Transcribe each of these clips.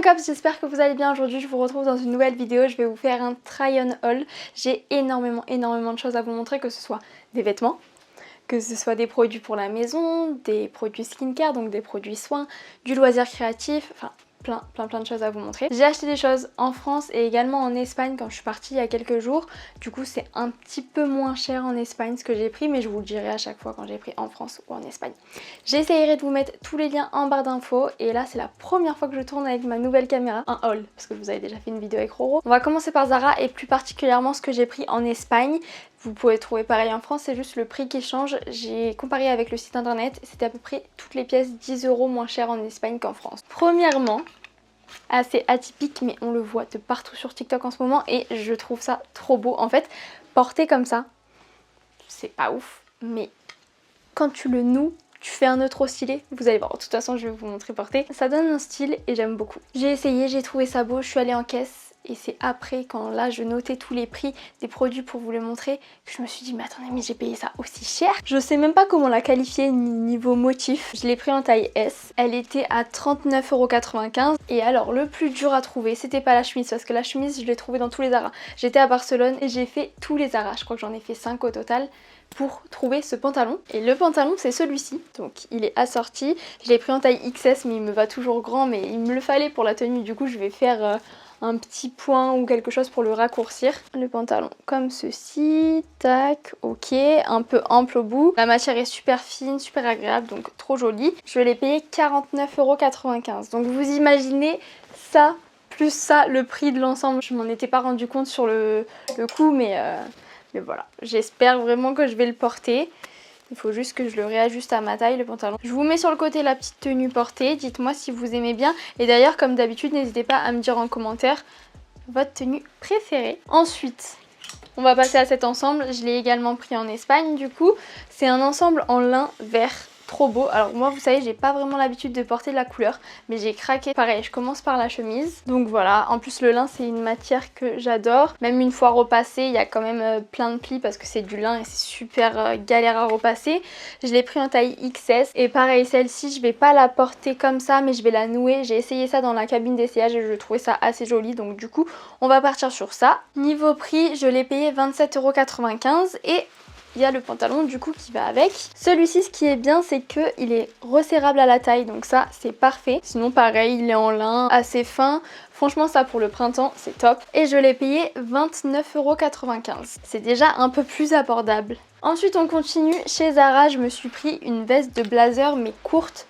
mes cops, j'espère que vous allez bien. Aujourd'hui je vous retrouve dans une nouvelle vidéo. Je vais vous faire un try on haul. J'ai énormément de choses à vous montrer, que ce soit des vêtements, que ce soit des produits pour la maison, des produits skincare, donc des produits soins, du loisir créatif, enfin plein de choses à vous montrer. J'ai acheté des choses en France et également en Espagne quand je suis partie il y a quelques jours. Du coup c'est un petit peu moins cher en Espagne ce que j'ai pris, mais je vous le dirai à chaque fois quand j'ai pris en France ou en Espagne. J'essayerai de vous mettre tous les liens en barre d'infos, et là c'est la première fois que je tourne avec ma nouvelle caméra, un haul, parce que je vous avais déjà fait une vidéo avec Roro. On va commencer par Zara et plus particulièrement ce que j'ai pris en Espagne. Vous pouvez trouver pareil en France, c'est juste le prix qui change. J'ai comparé avec le site internet, c'était à peu près toutes les pièces 10 € moins cher en Espagne qu'en France. Premièrement, assez atypique, mais on le voit de partout sur TikTok en ce moment et je trouve ça trop beau. En fait, porter comme ça, c'est pas ouf, mais quand tu le noues, tu fais un nœud trop stylé, vous allez voir, de toute façon je vais vous montrer porter. Ça donne un style et j'aime beaucoup. J'ai essayé, j'ai trouvé ça beau, je suis allée en caisse. Et c'est après, quand là je notais tous les prix des produits pour vous les montrer, que je me suis dit mais attendez, mais j'ai payé ça aussi cher. Je sais même pas comment la qualifier niveau motif. Je l'ai pris en taille S, elle était à 39,95 €. Et alors le plus dur à trouver, c'était pas la chemise, parce que la chemise je l'ai trouvée dans tous les Zara. J'étais à Barcelone et j'ai fait tous les Zara, je crois que j'en ai fait 5 au total, pour trouver ce pantalon. Et le pantalon c'est celui-ci, donc il est assorti. Je l'ai pris en taille XS mais il me va toujours grand, mais il me le fallait pour la tenue, du coup je vais faire un petit point ou quelque chose pour le raccourcir. Le pantalon comme ceci, tac, ok, un peu ample au bout. La matière est super fine, super agréable, donc trop jolie. Je l'ai payé 49,95 €. Donc vous imaginez ça, plus ça, le prix de l'ensemble. Je m'en étais pas rendu compte sur le coup, mais voilà. J'espère vraiment que je vais le porter. Il faut juste que je le réajuste à ma taille, le pantalon. Je vous mets sur le côté la petite tenue portée. Dites-moi si vous aimez bien. Et d'ailleurs, comme d'habitude, n'hésitez pas à me dire en commentaire votre tenue préférée. Ensuite, on va passer à cet ensemble. Je l'ai également pris en Espagne, du coup. C'est un ensemble en lin vert. Trop beau. Alors moi vous savez, j'ai pas vraiment l'habitude de porter de la couleur, mais j'ai craqué. Pareil, je commence par la chemise. Donc voilà, en plus le lin c'est une matière que j'adore. Même une fois repassé, il y a quand même plein de plis parce que c'est du lin et c'est super galère à repasser. Je l'ai pris en taille XS et pareil, celle-ci je vais pas la porter comme ça, mais je vais la nouer. J'ai essayé ça dans la cabine d'essayage et je trouvais ça assez joli, donc du coup on va partir sur ça. Niveau prix, je l'ai payé 27,95 € et il y a le pantalon du coup qui va avec. Celui-ci, ce qui est bien, c'est qu'il est resserrable à la taille, donc ça c'est parfait. Sinon pareil, il est en lin, assez fin. Franchement ça pour le printemps c'est top. Et je l'ai payé 29,95 €. C'est déjà un peu plus abordable. Ensuite on continue. Chez Zara, je me suis pris une veste de blazer mais courte.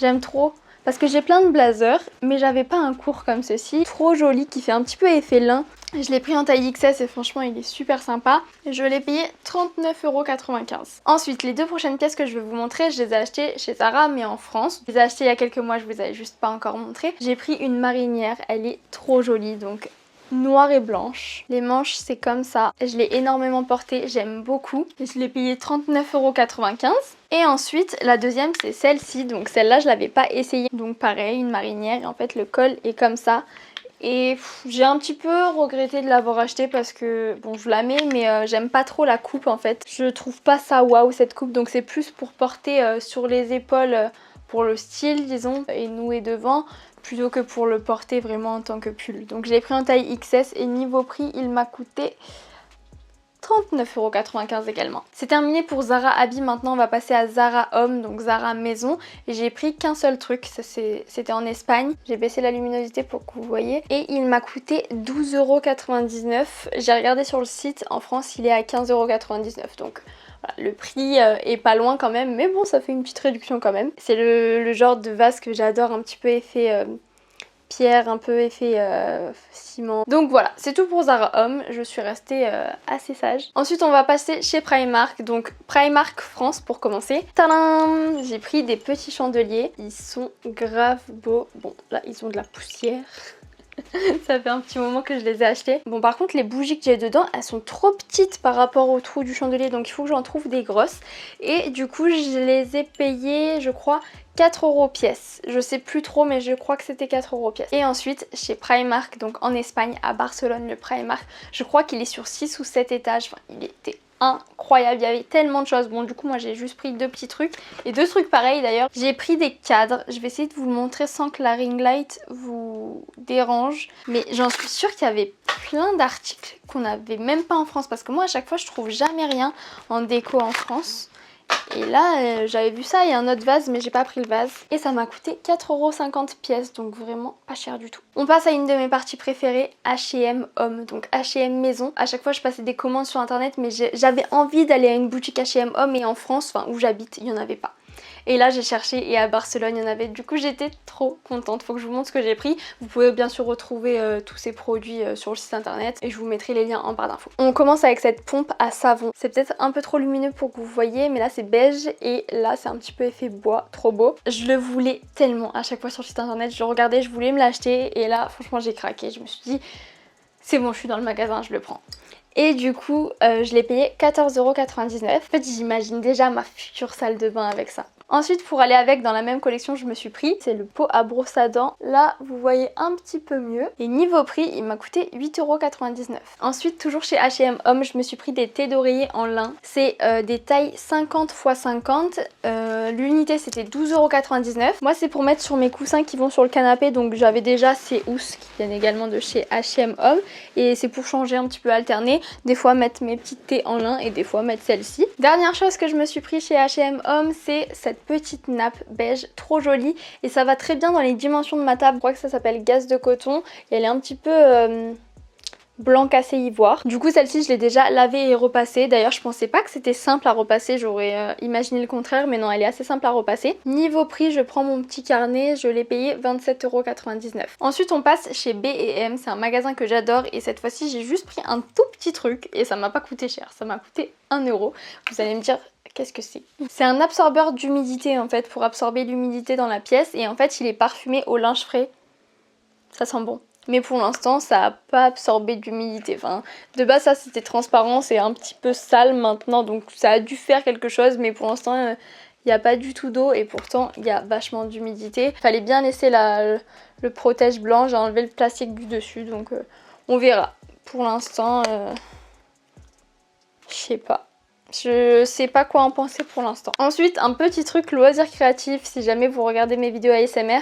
J'aime trop. Parce que j'ai plein de blazers, mais j'avais pas un court comme ceci. Trop joli, qui fait un petit peu effet lin. Je l'ai pris en taille XS et franchement il est super sympa. Je l'ai payé 39,95 €. Ensuite, les deux prochaines pièces que je vais vous montrer, je les ai achetées chez Zara mais en France. Je les ai achetées il y a quelques mois, je vous avais juste pas encore montré. J'ai pris une marinière, elle est trop jolie, donc noire et blanche. Les manches c'est comme ça. Je l'ai énormément portée, j'aime beaucoup. Je l'ai payé 39,95 €. Et ensuite la deuxième c'est celle-ci, donc celle-là je l'avais pas essayée. Donc pareil, une marinière et en fait le col est comme ça. Et j'ai un petit peu regretté de l'avoir acheté parce que bon je la mets mais j'aime pas trop la coupe en fait. Je trouve pas ça waouh cette coupe, donc c'est plus pour porter sur les épaules pour le style disons et nouer devant, plutôt que pour le porter vraiment en tant que pull. Donc je l'ai pris en taille XS et niveau prix il m'a coûté 39,95 € également. C'est terminé pour Zara Habits, maintenant on va passer à Zara Homme, donc Zara Maison. Et j'ai pris qu'un seul truc, c'était en Espagne. J'ai baissé la luminosité pour que vous voyez. Et il m'a coûté 12,99 €. J'ai regardé sur le site, en France il est à 15,99 €. Donc voilà, le prix est pas loin quand même, mais bon ça fait une petite réduction quand même. C'est le genre de vase que j'adore, un petit peu effet pierre, un peu effet ciment. Donc voilà, c'est tout pour Zara Homme, je suis restée assez sage. Ensuite on va passer chez Primark, donc Primark France pour commencer. Tadam! J'ai pris des petits chandeliers, ils sont grave beaux. Bon là ils ont de la poussière. Ça fait un petit moment que je les ai achetés. Bon par contre les bougies que j'ai dedans elles sont trop petites par rapport au trou du chandelier, donc il faut que j'en trouve des grosses. Et du coup je les ai payées je crois 4 € pièce. Je sais plus trop mais je crois que c'était 4 € pièce. Et ensuite chez Primark, donc en Espagne à Barcelone, le Primark, je crois qu'il est sur 6 ou 7 étages. Enfin il était incroyable, il y avait tellement de choses. Bon du coup moi j'ai juste pris 2 petits trucs et 2 trucs pareils d'ailleurs. J'ai pris des cadres, je vais essayer de vous le montrer sans que la ring light vous dérange. Mais j'en suis sûre qu'il y avait plein d'articles qu'on n'avait même pas en France. Parce que moi à chaque fois je trouve jamais rien en déco en France. Et là j'avais vu ça et un autre vase mais j'ai pas pris le vase. Et ça m'a coûté 4,50 € pièce, donc vraiment pas cher du tout. On passe à une de mes parties préférées, H&M Homme, donc H&M Maison. À chaque fois je passais des commandes sur internet mais j'avais envie d'aller à une boutique H&M Homme et en France, enfin où j'habite, il n'y en avait pas. Et là j'ai cherché et à Barcelone il y en avait, du coup j'étais trop contente. Faut que je vous montre ce que j'ai pris. Vous pouvez bien sûr retrouver tous ces produits sur le site internet et je vous mettrai les liens en barre d'infos. On commence avec cette pompe à savon. C'est peut-être un peu trop lumineux pour que vous voyez mais là c'est beige et là c'est un petit peu effet bois, trop beau. Je le voulais tellement à chaque fois sur le site internet, je regardais, je voulais me l'acheter et là franchement j'ai craqué. Je me suis dit c'est bon, je suis dans le magasin, je le prends. Et du coup je l'ai payé 14,99 €. En fait j'imagine déjà ma future salle de bain avec ça. Ensuite pour aller avec dans la même collection je me suis pris, c'est le pot à brosse à dents. Là vous voyez un petit peu mieux. Et niveau prix il m'a coûté 8,99 €. Ensuite toujours chez H&M Homme je me suis pris des thés d'oreiller en lin. C'est des tailles 50 x 50. L'unité c'était 12,99 €. Moi c'est pour mettre sur mes coussins qui vont sur le canapé. Donc j'avais déjà ces housses qui viennent également de chez H&M Homme. Et c'est pour changer un petit peu, alterner. Des fois mettre mes petites thés en lin et des fois mettre celle-ci. Dernière chose que je me suis pris chez H&M Homme, c'est cette petite nappe beige, trop jolie. Et ça va très bien dans les dimensions de ma table. Je crois que ça s'appelle gaze de coton. Et elle est un petit peu blanc cassé ivoire. Du coup celle-ci je l'ai déjà lavée et repassée. D'ailleurs je pensais pas que c'était simple à repasser, j'aurais imaginé le contraire, mais non elle est assez simple à repasser. Niveau prix je prends mon petit carnet, je l'ai payé 27,99 €. Ensuite on passe chez B&M, c'est un magasin que j'adore et cette fois-ci j'ai juste pris un tout petit truc et ça m'a pas coûté cher, ça m'a coûté 1 €. Vous allez me dire qu'est-ce que c'est? C'est un absorbeur d'humidité en fait, pour absorber l'humidité dans la pièce et en fait il est parfumé au linge frais. Ça sent bon. Mais pour l'instant ça n'a pas absorbé d'humidité. Enfin, de base ça c'était transparent, c'est un petit peu sale maintenant donc ça a dû faire quelque chose mais pour l'instant il n'y a pas du tout d'eau et pourtant il y a vachement d'humidité. Fallait bien laisser le protège blanc, j'ai enlevé le plastique du dessus donc on verra. Pour l'instant je sais pas. Je sais pas quoi en penser pour l'instant. Ensuite, un petit truc loisir créatif, si jamais vous regardez mes vidéos ASMR,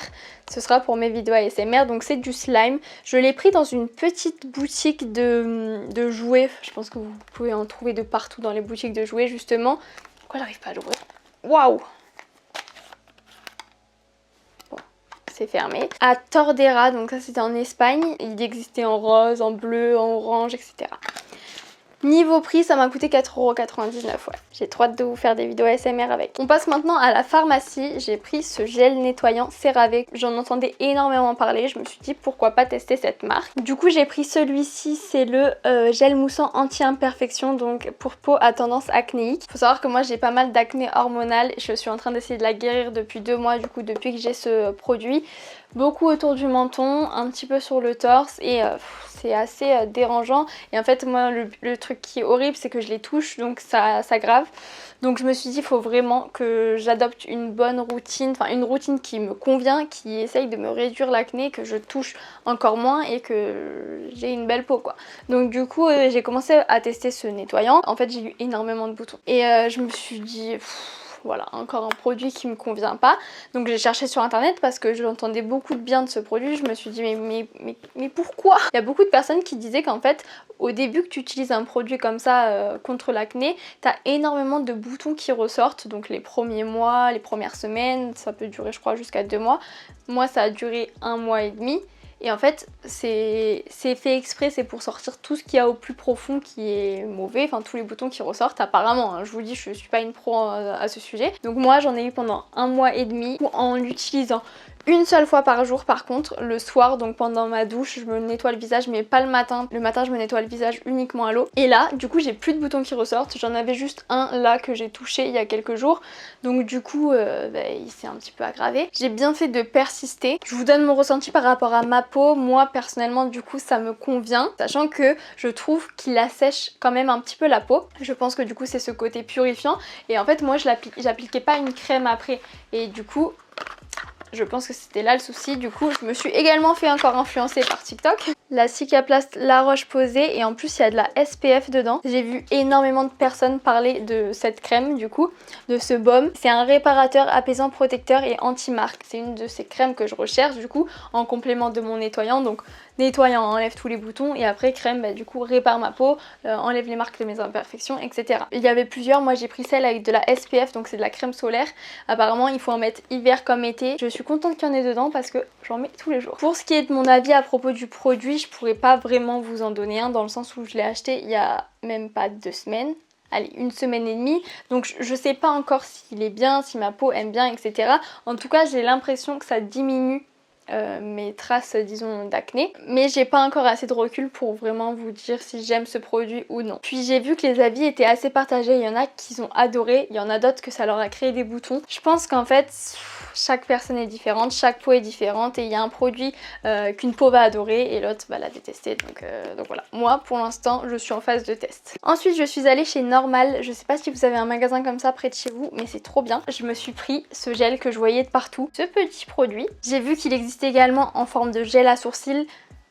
ce sera pour mes vidéos ASMR, donc c'est du slime. Je l'ai pris dans une petite boutique de jouets, je pense que vous pouvez en trouver de partout dans les boutiques de jouets justement. Pourquoi j'arrive pas à l'ouvrir? Waouh! Bon, c'est fermé. À Tordera, donc ça c'était en Espagne, il existait en rose, en bleu, en orange, etc. Niveau prix, ça m'a coûté 4,99 €, ouais. J'ai trop hâte de vous faire des vidéos ASMR avec. On passe maintenant à la pharmacie. J'ai pris ce gel nettoyant CeraVe. J'en entendais énormément parler. Je me suis dit pourquoi pas tester cette marque. Du coup, j'ai pris celui-ci. C'est le gel moussant anti-imperfection, donc pour peau à tendance acnéique. Faut savoir que moi, j'ai pas mal d'acné hormonale. Je suis en train d'essayer de la guérir depuis 2 mois, du coup, depuis que j'ai ce produit. Beaucoup autour du menton, un petit peu sur le torse et c'est assez dérangeant. Et en fait moi le truc qui est horrible c'est que je les touche donc ça s'aggrave. Donc je me suis dit il faut vraiment que j'adopte une bonne routine, enfin une routine qui me convient, qui essaye de me réduire l'acné, que je touche encore moins et que j'ai une belle peau quoi. Donc du coup j'ai commencé à tester ce nettoyant. En fait j'ai eu énormément de boutons et je me suis dit... Voilà, encore un produit qui me convient pas. Donc j'ai cherché sur internet parce que j'entendais beaucoup de bien de ce produit. Je me suis dit mais pourquoi? Il y a beaucoup de personnes qui disaient qu'en fait au début que tu utilises un produit comme ça contre l'acné, t'as énormément de boutons qui ressortent. Donc les premiers mois, les premières semaines, ça peut durer je crois jusqu'à 2 mois. Moi ça a duré 1 mois et demi. Et en fait c'est fait exprès, c'est pour sortir tout ce qu'il y a au plus profond qui est mauvais, enfin tous les boutons qui ressortent apparemment, hein. Je vous dis je suis pas une pro à ce sujet. Donc moi j'en ai eu pendant 1 mois et demi en l'utilisant une seule fois par jour par contre, le soir, donc pendant ma douche, je me nettoie le visage mais pas le matin. Le matin je me nettoie le visage uniquement à l'eau. Et là du coup j'ai plus de boutons qui ressortent, j'en avais juste un là que j'ai touché il y a quelques jours. Donc du coup il s'est un petit peu aggravé. J'ai bien fait de persister. Je vous donne mon ressenti par rapport à ma peau. Moi personnellement du coup ça me convient. Sachant que je trouve qu'il assèche quand même un petit peu la peau. Je pense que du coup c'est ce côté purifiant. Et en fait moi j'appliquais pas une crème après. Et du coup... Je pense que c'était là le souci. Du coup, je me suis également fait encore influencer par TikTok. La Cicaplast La Roche-Posay et en plus il y a de la SPF dedans. J'ai vu énormément de personnes parler de cette crème du coup, de ce baume. C'est un réparateur, apaisant, protecteur et anti-marque. C'est une de ces crèmes que je recherche du coup en complément de mon nettoyant. Donc nettoyant enlève tous les boutons et après crème bah, du coup répare ma peau, enlève les marques de mes imperfections, etc. Il y avait plusieurs, moi j'ai pris celle avec de la SPF, donc c'est de la crème solaire. Apparemment il faut en mettre hiver comme été. Je suis contente qu'il y en ait dedans parce que j'en mets tous les jours. Pour ce qui est de mon avis à propos du produit, je pourrais pas vraiment vous en donner un dans le sens où je l'ai acheté il y a même pas 2 semaines. Allez, 1 semaine et demie, donc je sais pas encore s'il est bien, si ma peau aime bien, etc. En tout cas j'ai l'impression que ça diminue mes traces disons d'acné, mais j'ai pas encore assez de recul pour vraiment vous dire si j'aime ce produit ou non. Puis j'ai vu que les avis étaient assez partagés, il y en a qui ont adoré, il y en a d'autres que ça leur a créé des boutons. Je pense qu'en fait chaque personne est différente, chaque peau est différente et il y a un produit qu'une peau va adorer et l'autre va la détester, donc voilà. Moi pour l'instant je suis en phase de test. Ensuite je suis allée chez Normal, je sais pas si vous avez un magasin comme ça près de chez vous mais c'est trop bien. Je me suis pris ce gel que je voyais de partout, ce petit produit. J'ai vu qu'il existait également en forme de gel à sourcils.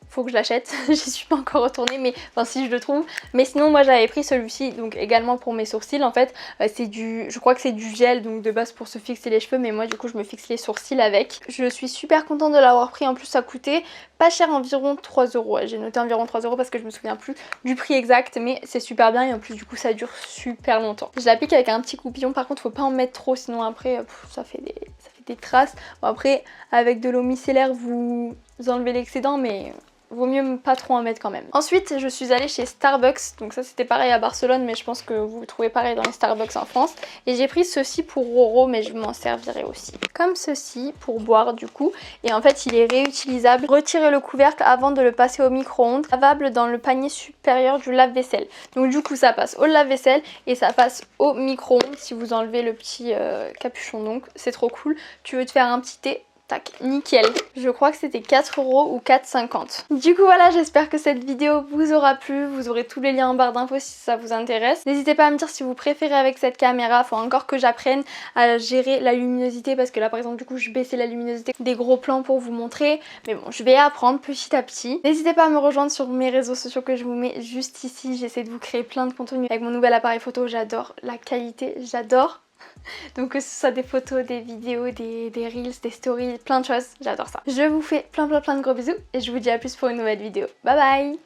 Faut que je l'achète, j'y suis pas encore retournée mais enfin si je le trouve. Mais sinon moi j'avais pris celui-ci donc également pour mes sourcils en fait. C'est je crois que c'est du gel donc de base pour se fixer les cheveux mais moi du coup je me fixe les sourcils avec. Je suis super contente de l'avoir pris, en plus ça coûtait pas cher, environ 3 €. Ouais, j'ai noté environ 3 € parce que je me souviens plus du prix exact mais c'est super bien et en plus du coup ça dure super longtemps. Je l'applique avec un petit coupillon, par contre faut pas en mettre trop sinon après ça fait des traces. Bon après avec de l'eau micellaire vous enlevez l'excédent mais vaut mieux pas trop en mettre quand même. Ensuite je suis allée chez Starbucks, donc ça c'était pareil à Barcelone mais je pense que vous le trouvez pareil dans les Starbucks en France. Et j'ai pris ceci pour Roro mais je m'en servirai aussi. Comme ceci pour boire du coup. Et en fait il est réutilisable. Retirez le couvercle avant de le passer au micro-ondes. Lavable dans le panier supérieur du lave-vaisselle. Donc du coup ça passe au lave-vaisselle et ça passe au micro-ondes si vous enlevez le petit capuchon, donc c'est trop cool. Tu veux te faire un petit thé, tac, nickel. Je crois que c'était 4 € ou 4,50 €. Du coup voilà, j'espère que cette vidéo vous aura plu. Vous aurez tous les liens en barre d'infos si ça vous intéresse. N'hésitez pas à me dire si vous préférez avec cette caméra. Faut encore que j'apprenne à gérer la luminosité parce que là par exemple du coup je baissais la luminosité des gros plans pour vous montrer. Mais bon, je vais apprendre petit à petit. N'hésitez pas à me rejoindre sur mes réseaux sociaux que je vous mets juste ici. J'essaie de vous créer plein de contenu avec mon nouvel appareil photo. J'adore la qualité, j'adore. Donc que ce soit des photos, des vidéos, des reels, des stories, plein de choses, j'adore ça. Je vous fais plein de gros bisous et je vous dis à plus pour une nouvelle vidéo. Bye bye!